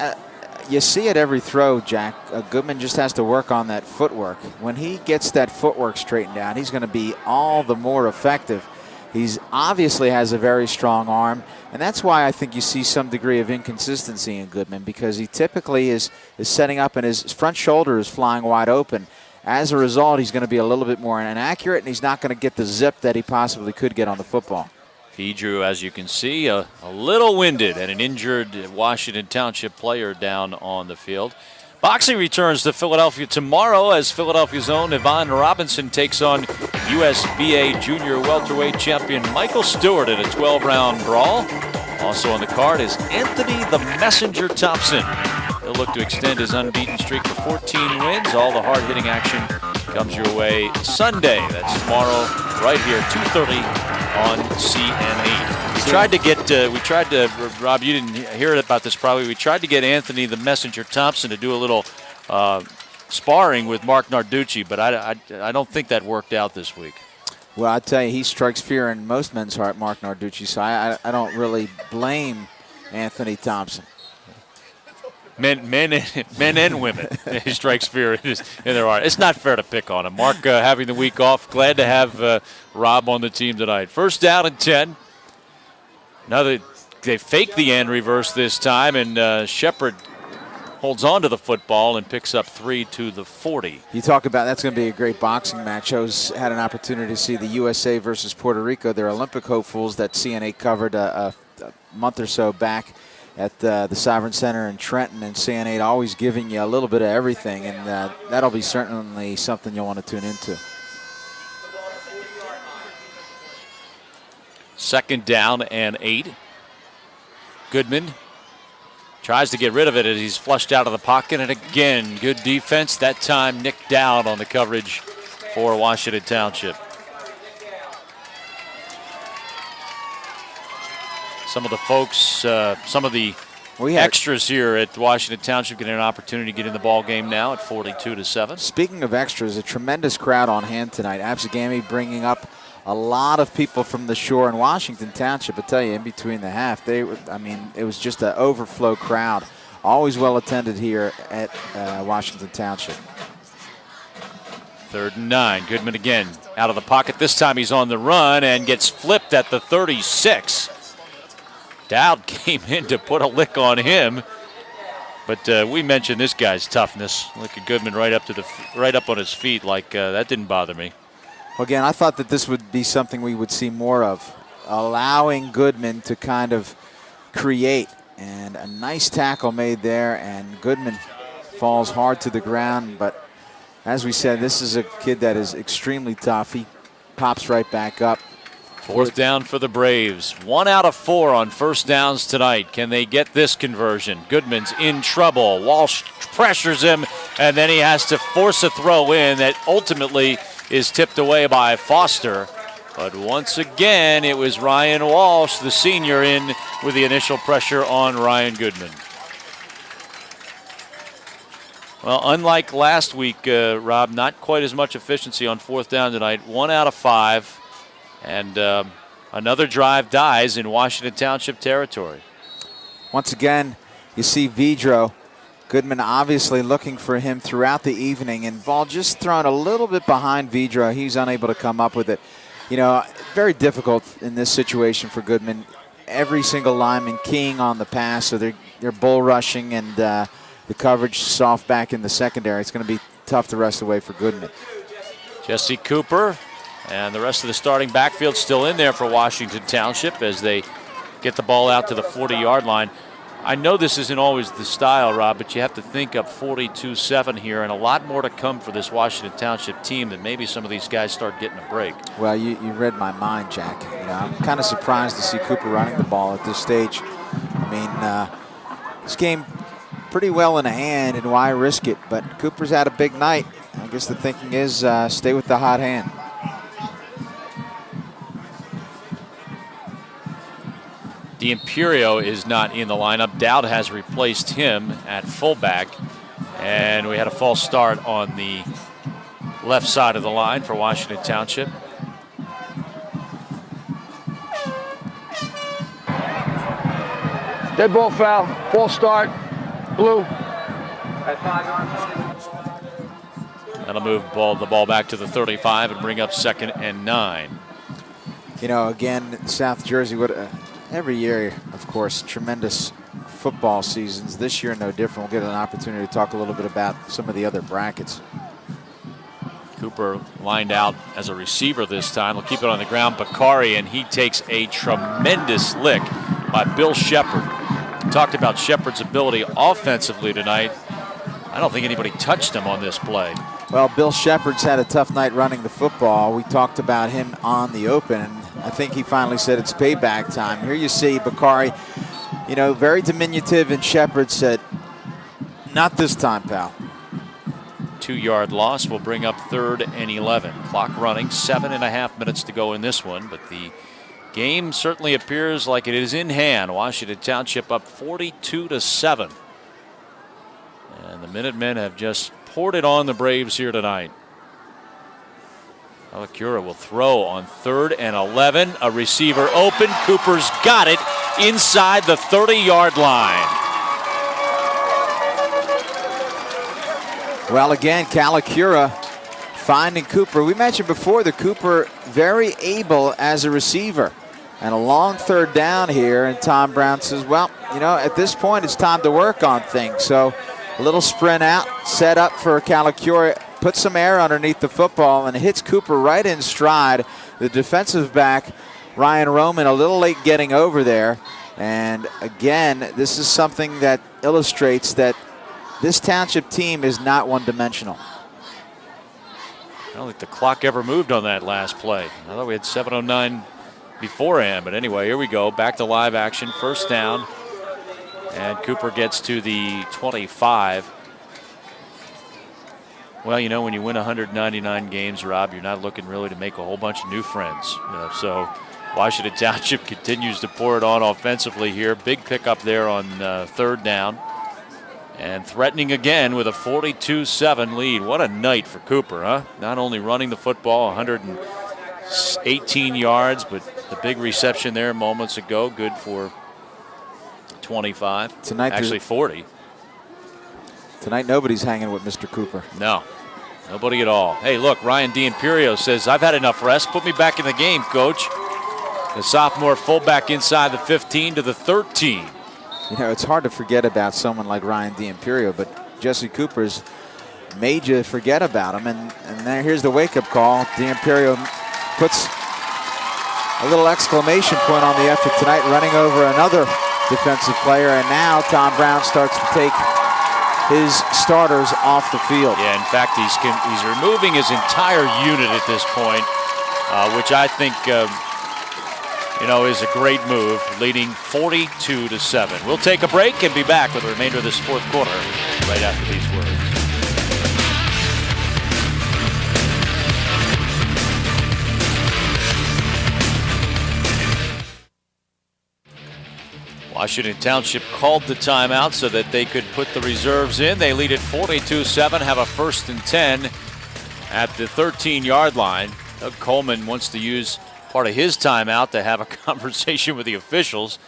you see it every throw, Jack. Goodman just has to work on that footwork. When he gets that footwork straightened out, he's going to be all the more effective. He's obviously has a very strong arm, and that's why I think you see some degree of inconsistency in Goodman, because he typically is setting up and his front shoulder is flying wide open. As a result, he's going to be a little bit more inaccurate, and he's not going to get the zip that he possibly could get on the football. Vidro, as you can see, a little winded, and an injured Washington Township player down on the field. Boxing returns to Philadelphia tomorrow as Philadelphia's own Yvonne Robinson takes on USBA junior welterweight champion Michael Stewart in a 12-round brawl. Also on the card is Anthony the Messenger Thompson. He'll look to extend his unbeaten streak to 14 wins. All the hard-hitting action comes your way Sunday. That's tomorrow right here, 2:30 on CNE. We tried to, Rob, you didn't hear about this probably. We tried to get Anthony the Messenger Thompson to do a little sparring with Mark Narducci, but I don't think that worked out this week. Well, I tell you, he strikes fear in most men's heart, Mark Narducci, so I don't really blame Anthony Thompson. Men and women. He strikes fear in their heart. It's not fair to pick on him. Mark having the week off. Glad to have Rob on the team tonight. First down and 10. Now they fake the end reverse this time, and Shepard holds on to the football and picks up 3 to the 40. You talk about that's going to be a great boxing match. I had an opportunity to see the USA versus Puerto Rico. They're Olympic hopefuls that CNA covered a month or so back at the Sovereign Center in Trenton, and CNA always giving you a little bit of everything, and that'll be certainly something you'll want to tune into. Second down and 8. Goodman tries to get rid of it as he's flushed out of the pocket, and again, good defense. That time Nick Dowd on the coverage for Washington Township. Some of the folks, some of the extras here at Washington Township getting an opportunity to get in the ball game now at 42-7. Speaking of extras, a tremendous crowd on hand tonight. Absegami bringing up a lot of people from the shore in Washington Township. I tell you, in between the half, it was just an overflow crowd. Always well attended here at Washington Township. 3rd and 9. Goodman again out of the pocket. This time he's on the run and gets flipped at the 36. Dowd came in to put a lick on him, but we mentioned this guy's toughness. Look at Goodman right up on his feet. Like that didn't bother me. Well, again, I thought that this would be something we would see more of, allowing Goodman to kind of create, and a nice tackle made there, and Goodman falls hard to the ground. But as we said, this is a kid that is extremely tough. He pops right back up. 4th down for the Braves. 1 out of 4 on 1st downs tonight. Can they get this conversion? Goodman's in trouble. Walsh pressures him, and then he has to force a throw in that ultimately is tipped away by Foster. But once again, it was Ryan Walsh, the senior, in with the initial pressure on Ryan Goodman. Well, unlike last week, Rob, not quite as much efficiency on 4th down tonight. 1 out of 5. And another drive dies in Washington Township territory. Once again, you see Vidro. Goodman obviously looking for him throughout the evening, and ball just thrown a little bit behind Vidro. He's unable to come up with it. You know, very difficult in this situation for Goodman. Every single lineman keying on the pass, so they're bull rushing, and the coverage soft back in the secondary. It's going to be tough the rest of the way for Goodman. Jesse Cooper and the rest of the starting backfield still in there for Washington Township as they get the ball out to the 40-yard line. I know this isn't always the style, Rob, but you have to think up 42-7 here, and a lot more to come for this Washington Township team that maybe some of these guys start getting a break. Well, you read my mind, Jack. You know, I'm kind of surprised to see Cooper running the ball at this stage. I mean, this game pretty well in hand, and why risk it? But Cooper's had a big night. I guess the thinking is stay with the hot hand. D'Imperio is not in the lineup. Dowd has replaced him at fullback. And we had a false start on the left side of the line for Washington Township. Dead ball foul, false start, blue. That'll move the ball back to the 35 and bring up 2nd and 9. You know, again, South Jersey, every year, of course, tremendous football seasons. This year, no different. We'll get an opportunity to talk a little bit about some of the other brackets. Cooper lined out as a receiver this time. He'll keep it on the ground. Bakari, and he takes a tremendous lick by Bill Shepard. Talked about Shepard's ability offensively tonight. I don't think anybody touched him on this play. Well, Bill Shepard's had a tough night running the football. We talked about him on the open, and I think he finally said it's payback time. Here you see Bakari, you know, very diminutive, and Shepard said, not this time, pal. 2-yard loss will bring up 3rd and 11. Clock running, 7.5 minutes to go in this one, but the game certainly appears like it is in hand. Washington Township up 42-7. And the Minutemen have just poured it on the Braves here tonight. Alacura will throw on 3rd and 11. A receiver open. Cooper's got it inside the 30-yard line. Well, again, Calacura finding Cooper. We mentioned before that Cooper very able as a receiver. And a long 3rd down here, and Tom Brown says, well, you know, at this point it's time to work on things. So a little sprint out, set up for Calacura, put some air underneath the football, and hits Cooper right in stride. The defensive back, Ryan Roman, a little late getting over there. And again, this is something that illustrates that this Township team is not one-dimensional. I don't think the clock ever moved on that last play. I thought we had 7:09 beforehand, but anyway, here we go. Back to live action, 1st down. And Cooper gets to the 25. Well, you know, when you win 199 games, Rob, you're not looking really to make a whole bunch of new friends. So Washington Township continues to pour it on offensively here. Big pickup there on 3rd down. And threatening again with a 42-7 lead. What a night for Cooper, huh? Not only running the football, 118 yards, but the big reception there moments ago. Good for 25. Tonight, actually 40. Tonight, nobody's hanging with Mr. Cooper. No. Nobody at all. Hey, look, Ryan D'Imperio says, I've had enough rest. Put me back in the game, coach. The sophomore fullback inside the 15 to the 13. You know, it's hard to forget about someone like Ryan D'Imperio, but Jesse Cooper's made you forget about him. And here's the wake-up call. D'Imperio puts a little exclamation point on the effort tonight, running over another defensive player. And now Tom Brown starts to take his starters off the field. Yeah, in fact, he's removing his entire unit at this point, which I think is a great move, leading 42-7. We'll take a break and be back with the remainder of this fourth quarter right after these words. Washington Township called the timeout so that they could put the reserves in. They lead at 42-7, have a 1st and 10 at the 13-yard line. Doug Coleman wants to use part of his timeout to have a conversation with the officials.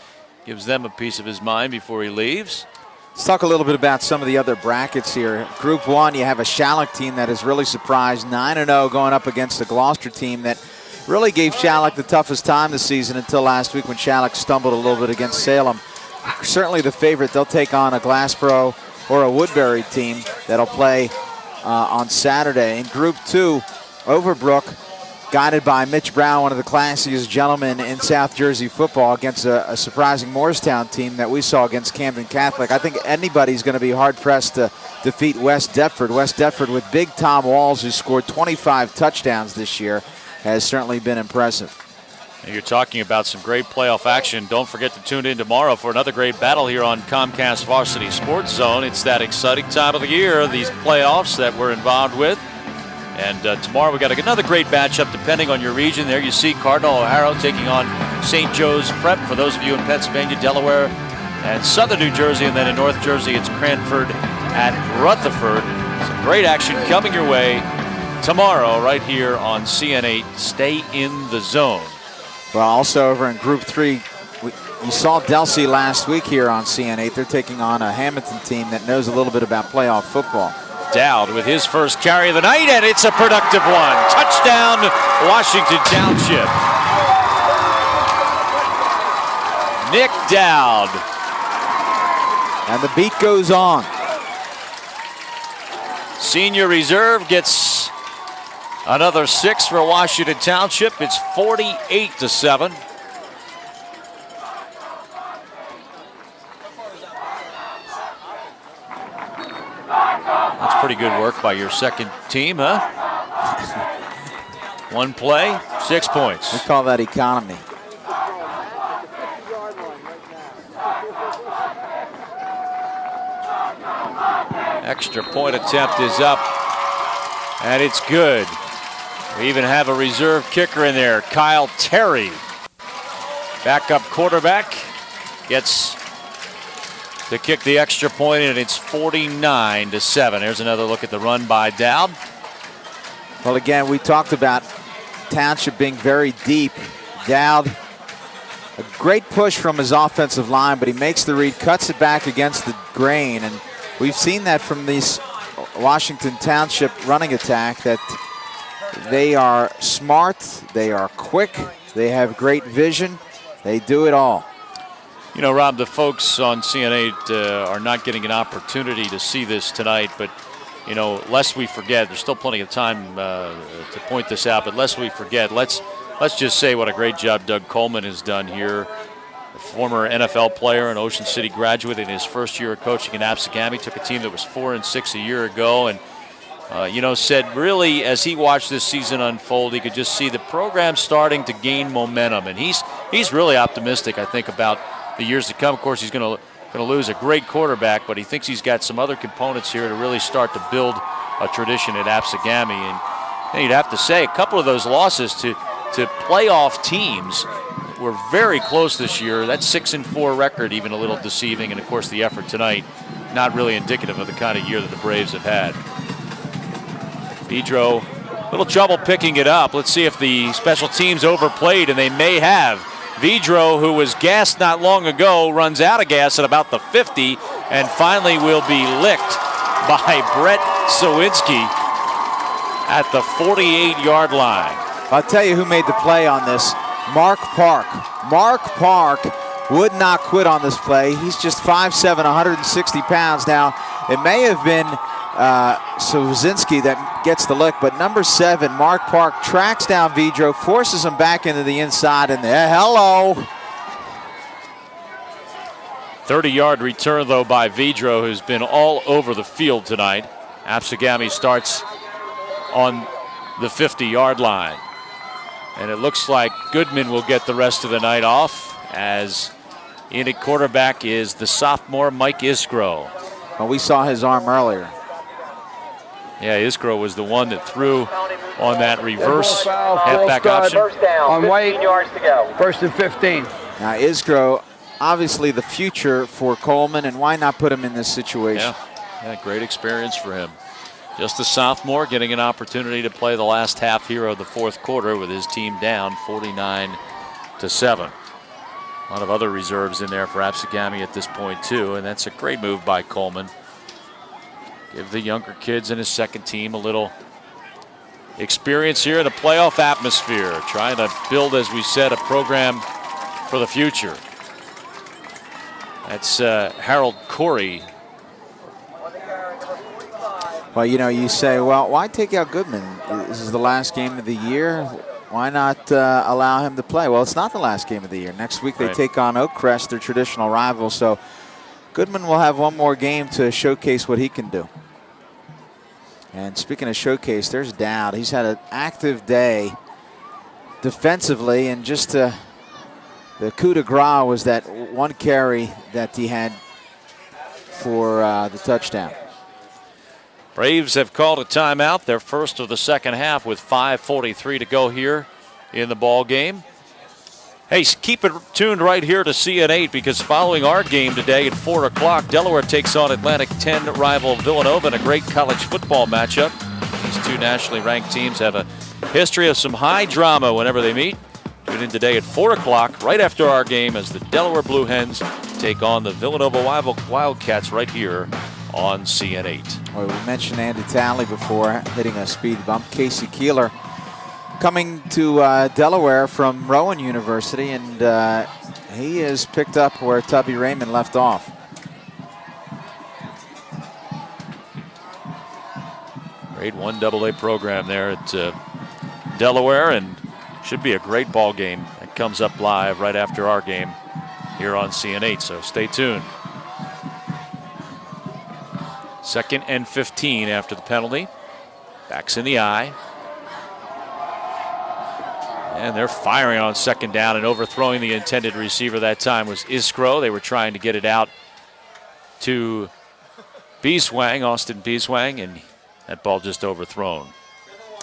Gives them a piece of his mind before he leaves. Let's talk a little bit about some of the other brackets here. Group 1, you have a Shallock team that has really surprised, 9-0 going up against the Gloucester team that really gave Shallock the toughest time this season until last week when Shallock stumbled a little bit against Salem. Certainly the favorite. They'll take on a Glassboro or a Woodbury team that'll play on Saturday. In Group 2, Overbrook, guided by Mitch Brown, one of the classiest gentlemen in South Jersey football, against a surprising Morristown team that we saw against Camden Catholic. I think anybody's going to be hard-pressed to defeat West Deptford. West Deptford with Big Tom Walls, who scored 25 touchdowns this year, has certainly been impressive. You're talking about some great playoff action. Don't forget to tune in tomorrow for another great battle here on Comcast Varsity Sports Zone. It's that exciting time of the year, these playoffs that we're involved with. And tomorrow we got another great matchup depending on your region. There you see Cardinal O'Hara taking on St. Joe's Prep for those of you in Pennsylvania, Delaware, and southern New Jersey. And then in North Jersey, it's Cranford at Rutherford. Some great action coming your way tomorrow right here on CN8. Stay in the zone. Well, also over in Group 3, you saw Delsea last week here on CN8. They're taking on a Hamilton team that knows a little bit about playoff football. Dowd with his first carry of the night, and it's a productive one. Touchdown, Washington Township. Nick Dowd. And the beat goes on. Senior reserve gets another 6 for Washington Township. It's 48-7. That's pretty good work by your second team, huh? One play, 6 points. We call that economy. Extra point attempt is up, and it's good. We even have a reserve kicker in there, Kyle Terry. Backup quarterback gets to kick the extra point, and it's 49-7. There's another look at the run by Dowd. Well, again, we talked about Township being very deep. Dowd, a great push from his offensive line, but he makes the read, cuts it back against the grain, and we've seen that from these Washington Township running attack, that they are smart, they are quick, they have great vision, they do it all. You know, Rob, the folks on CN8 are not getting an opportunity to see this tonight, but, you know, lest we forget, there's still plenty of time to point this out, but lest we forget, let's just say what a great job Doug Coleman has done here. A former NFL player, an Ocean City graduate in his first year of coaching in Absegami, took a team that was 4-6 a year ago, and said really as he watched this season unfold, he could just see the program starting to gain momentum, and he's really optimistic, I think, about the years to come. Of course, he's going to lose a great quarterback, but he thinks he's got some other components here to really start to build a tradition at Absegami. And you'd have to say a couple of those losses to playoff teams were very close this year. That 6-4 record even a little deceiving, and of course the effort tonight not really indicative of the kind of year that the Braves have had. Pedro, a little trouble picking it up. Let's see if the special teams overplayed, and they may have. Vidro, who was gassed not long ago, runs out of gas at about the 50 and finally will be licked by Brett Sawinski. at the 48-yard line. I'll tell you who made the play on this. Mark Park. Mark Park would not quit on this play. He's just 5'7", 160 pounds. Now, it may have been Sozinski that gets the lick, but number 7, Mark Park, tracks down Vidro, forces him back into the inside, and hello. 30-yard return, though, by Vidro, who's been all over the field tonight. Absegami starts on the 50-yard line. And it looks like Goodman will get the rest of the night off, as in at quarterback is the sophomore Mike Iskro. Well, we saw his arm earlier. Yeah, Iskro was the one that threw on that reverse halfback option. On White, 1st and 15. Now, Iskro, obviously the future for Coleman, and why not put him in this situation? Yeah, great experience for him. Just a sophomore, getting an opportunity to play the last half here of the 4th quarter with his team down 49-7. A lot of other reserves in there for Absegami at this point too, and that's a great move by Coleman. Give the younger kids in his second team a little experience here in a playoff atmosphere, trying to build, as we said, a program for the future. That's Harold Corey. Well, you know, you say, well, why take out Goodman? This is the last game of the year. Why not allow him to play? Well, it's not the last game of the year. Next week they take on Oakcrest, their traditional rival. So Goodman will have one more game to showcase what he can do. And speaking of showcase, there's Dowd. He's had an active day defensively, and just the coup de grace was that one carry that he had for the touchdown. Braves have called a timeout, their first of the second half, with 5:43 to go here in the ball game. Hey, keep it tuned right here to CN8, because following our game today at 4 o'clock, Delaware takes on Atlantic 10 rival Villanova in a great college football matchup. These two nationally ranked teams have a history of some high drama whenever they meet. Tune in today at 4 o'clock, right after our game, as the Delaware Blue Hens take on the Villanova Wildcats right here on CN8. Well, we mentioned Andy Talley before hitting a speed bump. Casey Keeler coming to Delaware from Rowan University, and he is picked up where Tubby Raymond left off. Grade 1 AA program there at Delaware, and should be a great ball game that comes up live right after our game here on CN8, so stay tuned. 2nd and 15 after the penalty. Backs in the eye. And they're firing on 2nd down, and overthrowing the intended receiver that time was Iskro. They were trying to get it out to Austin Bieswang, and that ball just overthrown.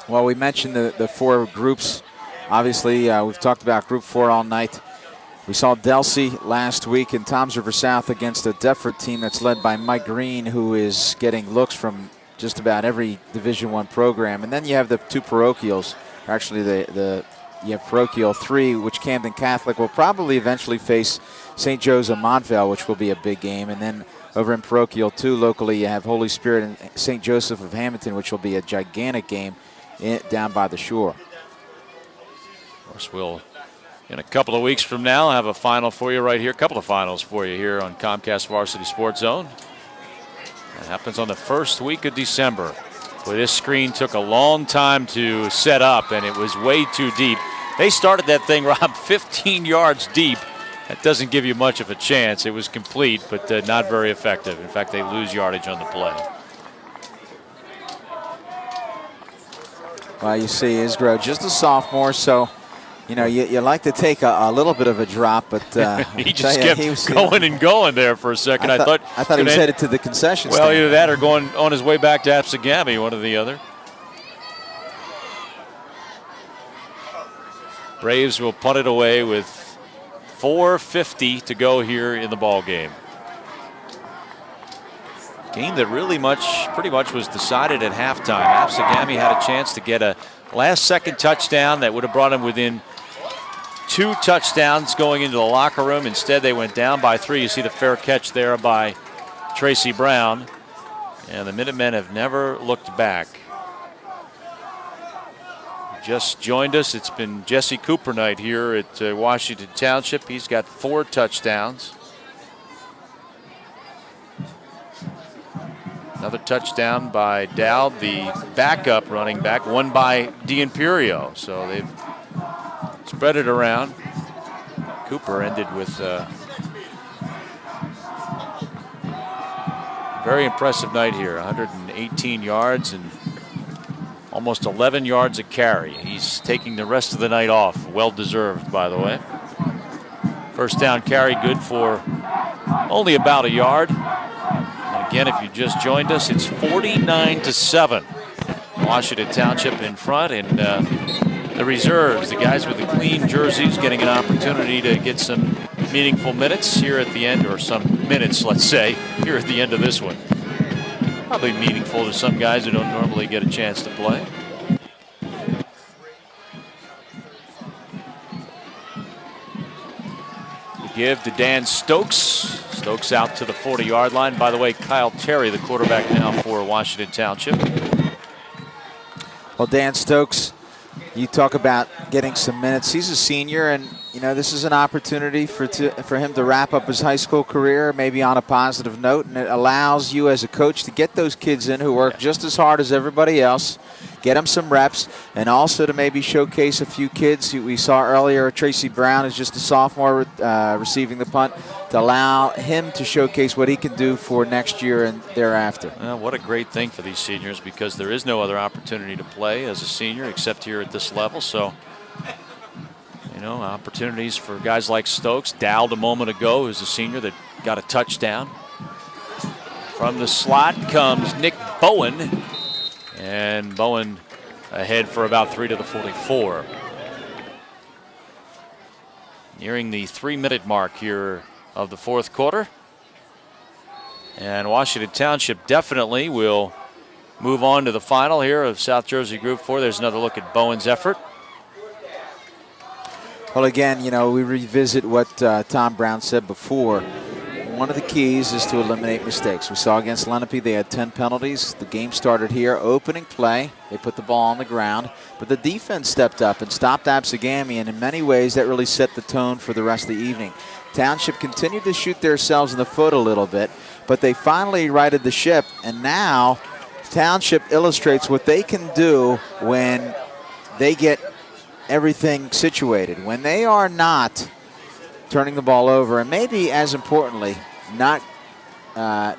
Well, we mentioned the 4 groups. Obviously, we've talked about Group 4 all night. We saw Delsey last week in Toms River South against a Deptford team that's led by Mike Green, who is getting looks from just about every Division I program. And then you have the 2 parochials. Actually, you have Parochial 3, which Camden Catholic will probably eventually face St. Joe's of Montvale, which will be a big game. And then over in Parochial 2, locally, you have Holy Spirit and St. Joseph of Hamilton, which will be a gigantic game down by the shore. Of course, we'll, in a couple of weeks from now, have a final for you right here. A couple of finals for you here on Comcast Varsity Sports Zone. That happens on the first week of December. Well, this screen took a long time to set up, and it was way too deep. They started that thing, Rob, 15 yards deep. That doesn't give you much of a chance. It was complete, but not very effective. In fact, they lose yardage on the play. Well, you see Isgro, just a sophomore, so you know you like to take a little bit of a drop, but he just kept going and going there for a second. I thought he was headed to the concession stand. Well, either that or going on his way back to Absegami, one or the other. Braves will punt it away with 4:50 to go here in the ball game. Game that really pretty much was decided at halftime. Absegami had a chance to get a last-second touchdown that would have brought him within 2 touchdowns going into the locker room. Instead, they went down by 3. You see the fair catch there by Tracy Brown. And the Minutemen have never looked back. just joined us, it's been Jesse Cooper night here at Washington Township. He's got 4 touchdowns. Another touchdown by Dowd, the backup running back, one by D'Imperio. So they've spread it around. Cooper ended with very impressive night here. 118 yards and almost 11 yards a carry. He's taking the rest of the night off. Well deserved, by the way. First down carry good for only about a yard. And again, if you just joined us, it's 49-7. Washington Township in front, and the reserves, the guys with the clean jerseys, getting an opportunity to get some meaningful minutes here at the end, or some minutes, let's say, here at the end of this one. Probably meaningful to some guys who don't normally get a chance to play. We give to Dan Stokes. Stokes out to the 40-yard line. By the way, Kyle Terry, the quarterback now for Washington Township. Well, Dan Stokes, you talk about getting some minutes. He's a senior, and you know this is an opportunity for him to wrap up his high school career, maybe on a positive note, and it allows you as a coach to get those kids in who work just as hard as everybody else, get them some reps, and also to maybe showcase a few kids who we saw earlier. Tracy Brown is just a sophomore receiving the punt, to allow him to showcase what he can do for next year and thereafter. Well, what a great thing for these seniors, because there is no other opportunity to play as a senior except here at this level. So, you know, opportunities for guys like Stokes. Dowd a moment ago, who's a senior that got a touchdown. From the slot comes Nick Bowen, and Bowen ahead for about 3 to the 44. Nearing the 3-minute mark here of the fourth quarter. And Washington Township definitely will move on to the final here of South Jersey Group 4. There's another look at Bowen's effort. Well, again, you know, we revisit what Tom Brown said before. One of the keys is to eliminate mistakes. We saw against Lenape they had 10 penalties. The game started here, opening play. They put the ball on the ground, but the defense stepped up and stopped Absegami, and in many ways that really set the tone for the rest of the evening. Township continued to shoot themselves in the foot a little bit, but they finally righted the ship, and now Township illustrates what they can do when they get everything situated. When they are not turning the ball over, and maybe as importantly, not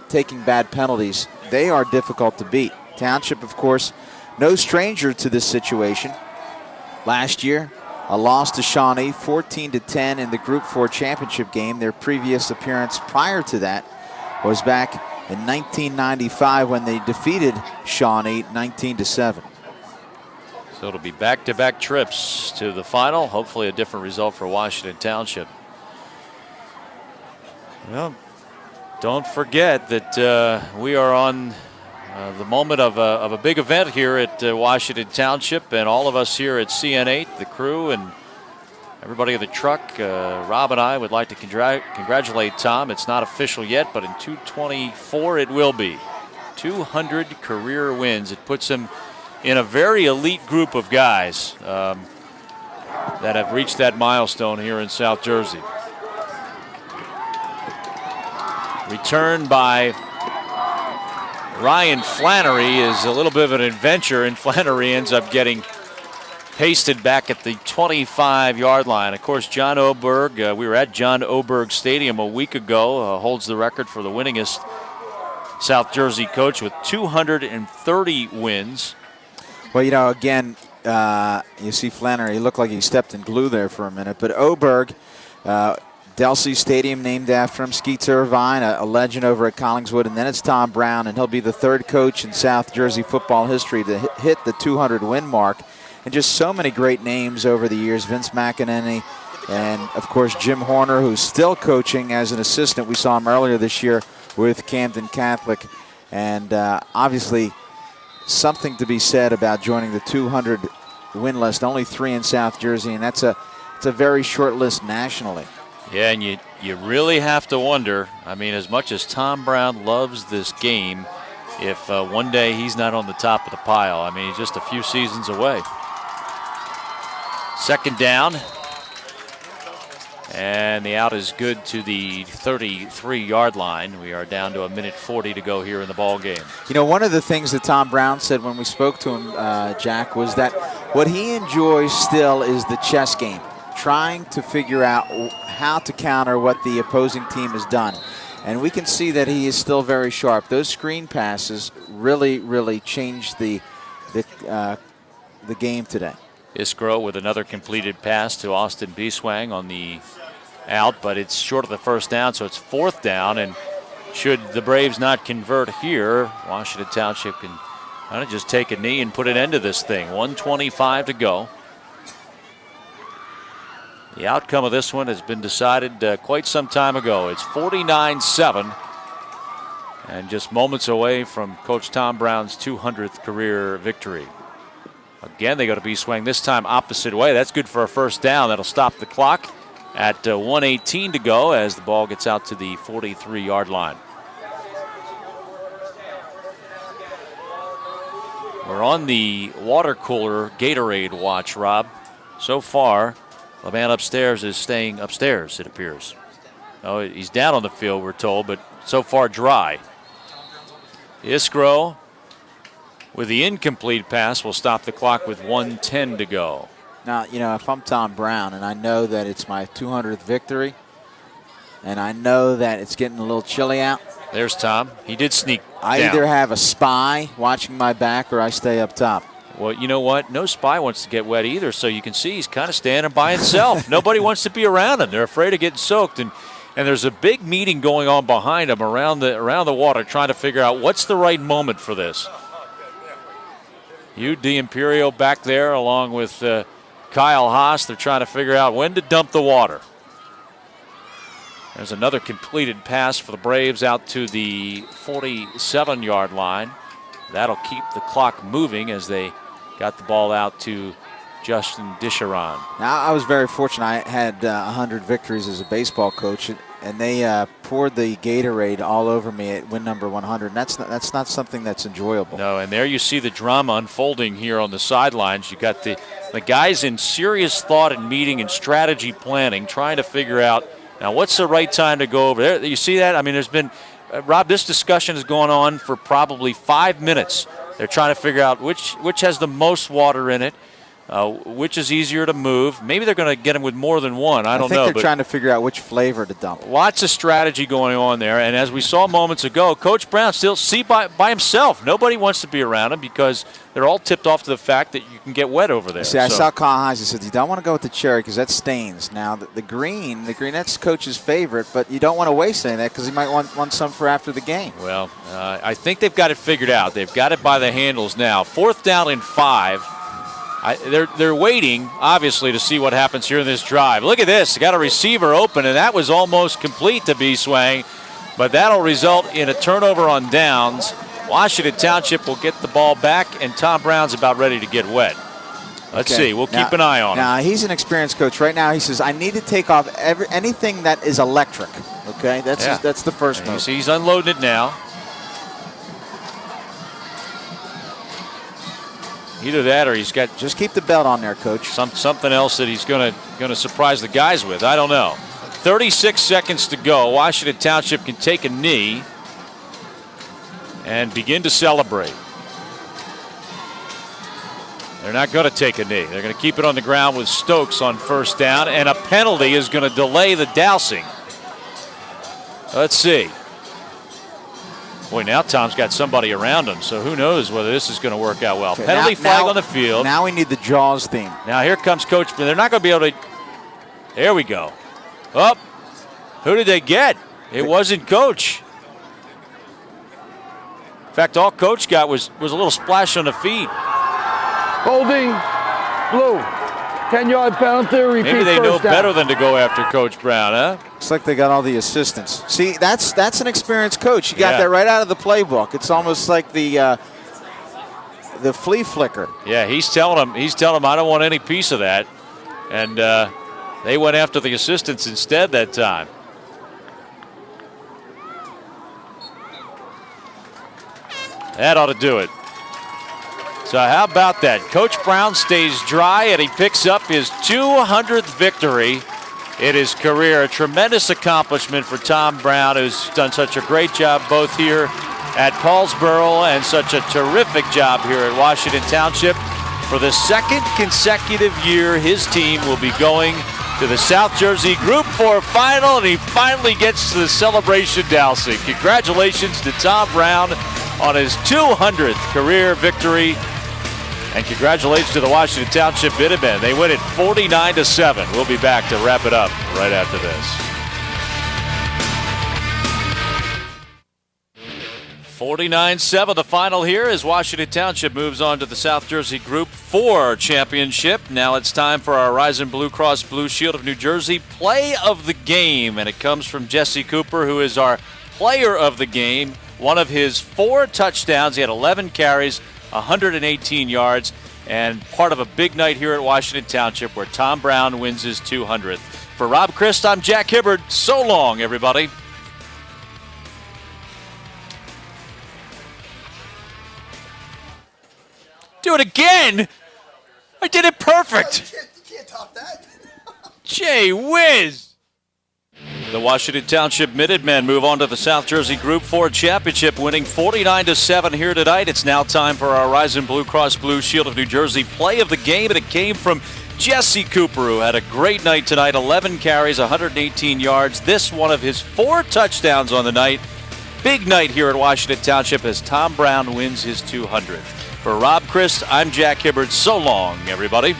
taking bad penalties, they are difficult to beat. Township, of course, no stranger to this situation. Last year, a loss to Shawnee, 14-10 in the Group 4 championship game. Their previous appearance prior to that was back in 1995 when they defeated Shawnee 19-7. So it'll be back-to-back trips to the final. Hopefully a different result for Washington Township. Well, don't forget that we are on the moment of a big event here at Washington Township, and all of us here at CN8, the crew and everybody in the truck, Rob and I would like to congratulate Tom. It's not official yet, but in 224 it will be. 200 career wins. It puts him in a very elite group of guys that have reached that milestone here in South Jersey. Return by Ryan Flannery is a little bit of an adventure, and Flannery ends up getting pasted back at the 25-yard line. Of course, John Oberg, we were at John Oberg Stadium a week ago, holds the record for the winningest South Jersey coach with 230 wins. Well, you know, again, you see Flannery, he looked like he stepped in glue there for a minute, but Oberg, Delsey Stadium named after him, Skeets Irvine, a legend over at Collingswood, and then it's Tom Brown, and he'll be the third coach in South Jersey football history to hit the 200-win mark. And just so many great names over the years, Vince McEnany, and of course Jim Horner, who's still coaching as an assistant. We saw him earlier this year with Camden Catholic, and obviously something to be said about joining the 200-win list. Only 3 in South Jersey, and it's a very short list nationally. Yeah, and you really have to wonder, I mean, as much as Tom Brown loves this game, if one day he's not on the top of the pile. I mean, he's just a few seasons away. Second down. And the out is good to the 33-yard line. We are down to a minute 40 to go here in the ball game. You know, one of the things that Tom Brown said when we spoke to him, Jack, was that what he enjoys still is the chess game, trying to figure out how to counter what the opposing team has done. And we can see that he is still very sharp. Those screen passes really changed the game today. Iskro with another completed pass to Austin Biswang on the out, but it's short of the first down, so it's fourth down. And should the Braves not convert here, Washington Township can kind of just take a knee and put an end to this thing. 1:25 to go. The outcome of this one has been decided quite some time ago. It's 49-7, and just moments away from Coach Tom Brown's 200th career victory. Again, they go to Biswang, this time opposite way. That's good for a first down. That'll stop the clock at 1:18 to go as the ball gets out to the 43-yard line. We're on the water cooler Gatorade watch, Rob. So far, the man upstairs is staying upstairs, it appears. Oh, he's down on the field, we're told, but so far dry. Iskro with the incomplete pass will stop the clock with 1:10 to go. Now, you know, if I'm Tom Brown and I know that it's my 200th victory and I know that it's getting a little chilly out. There's Tom. He did sneak I down. either have a spy watching my back or I stay up top. Well, you know what? No spy wants to get wet either, so you can see he's kind of standing by himself. Nobody wants to be around him. They're afraid of getting soaked. And there's a big meeting going on behind him around the water trying to figure out what's the right moment for this. Hugh D'Imperio back there along with Kyle Haas. They're trying to figure out when to dump the water. There's another completed pass for the Braves out to the 47-yard line. That'll keep the clock moving as they got the ball out to Justin Disharan. Now, I was very fortunate. I had 100 victories as a baseball coach, and they poured the Gatorade all over me at win number 100. And that's not something that's enjoyable. No, and there you see the drama unfolding here on the sidelines. You got the guys in serious thought and meeting and strategy planning, trying to figure out now what's the right time to go over there. You see that? I mean, there's been Rob, this discussion has gone on for probably 5 minutes. They're trying to figure out which has the most water in it. Which is easier to move. Maybe they're going to get him with more than one. I don't know. I think they're trying to figure out which flavor to dump. Lots of strategy going on there. And as we saw moments ago, Coach Brown still by himself. Nobody wants to be around him because they're all tipped off to the fact that you can get wet over there. See, I saw Kyle Hines. He said, you don't want to go with the cherry because that stains. Now, the green, that's Coach's favorite, but you don't want to waste any of that because he might want some for after the game. Well, I think they've got it figured out. They've got it by the handles now. 4th down and 5. They're waiting, obviously, to see what happens here in this drive. Look at this. They got a receiver open, and that was almost complete to Biswang, but that'll result in a turnover on downs. Washington Township will get the ball back, and Tom Brown's about ready to get wet. Let's see. We'll keep an eye on him. Now, he's an experienced coach. Right now, he says, I need to take off anything that is electric. Okay? That's the first move. You see he's unloading it now. Either that or he's got just keep the belt on there, Coach. Something else that he's going to surprise the guys with. I don't know. 36 seconds to go. Washington Township can take a knee and begin to celebrate. They're not going to take a knee. They're going to keep it on the ground with Stokes on first down, and a penalty is going to delay the dousing. Let's see. Boy, now Tom's got somebody around him, so who knows whether this is going to work out well. Okay, penalty flag on the field. Now we need the Jaws theme. Now here comes Coach. They're not going to be able to. There we go. Oh, who did they get? It wasn't Coach. In fact, all Coach got was a little splash on the feet. Holding, blue. 10-yard penalty, repeat. Maybe they know better than to go after Coach Brown, huh? Looks like they got all the assistants. See, that's an experienced coach. You got that right out of the playbook. It's almost like the flea flicker. Yeah, he's telling them, I don't want any piece of that. And they went after the assistants instead that time. That ought to do it. So how about that? Coach Brown stays dry, and he picks up his 200th victory in his career. A tremendous accomplishment for Tom Brown, who's done such a great job both here at Paulsboro and such a terrific job here at Washington Township. For the second consecutive year, his team will be going to the South Jersey Group 4 final, and he finally gets to the celebration dousing. Congratulations to Tom Brown on his 200th career victory. And congratulations to the Washington Township Minutemen. They win it 49-7. We'll be back to wrap it up right after this. 49-7, the final here as Washington Township moves on to the South Jersey Group 4 championship. Now it's time for our Horizon Blue Cross Blue Shield of New Jersey play of the game. And it comes from Jesse Cooper, who is our player of the game. One of his 4 touchdowns. He had 11 carries, 118 yards, and part of a big night here at Washington Township where Tom Brown wins his 200th. For Rob Christ, I'm Jack Hibbard. So long, everybody. Do it again! I did it perfect! You can't top that. Gee whiz! The Washington Township Minutemen move on to the South Jersey Group 4 championship, winning 49-7 here tonight. It's now time for our Horizon Blue Cross Blue Shield of New Jersey play of the game, and it came from Jesse Cooper, who had a great night tonight. 11 carries, 118 yards. This one of his 4 touchdowns on the night. Big night here at Washington Township as Tom Brown wins his 200th. For Rob Christ, I'm Jack Hibbard. So long, everybody.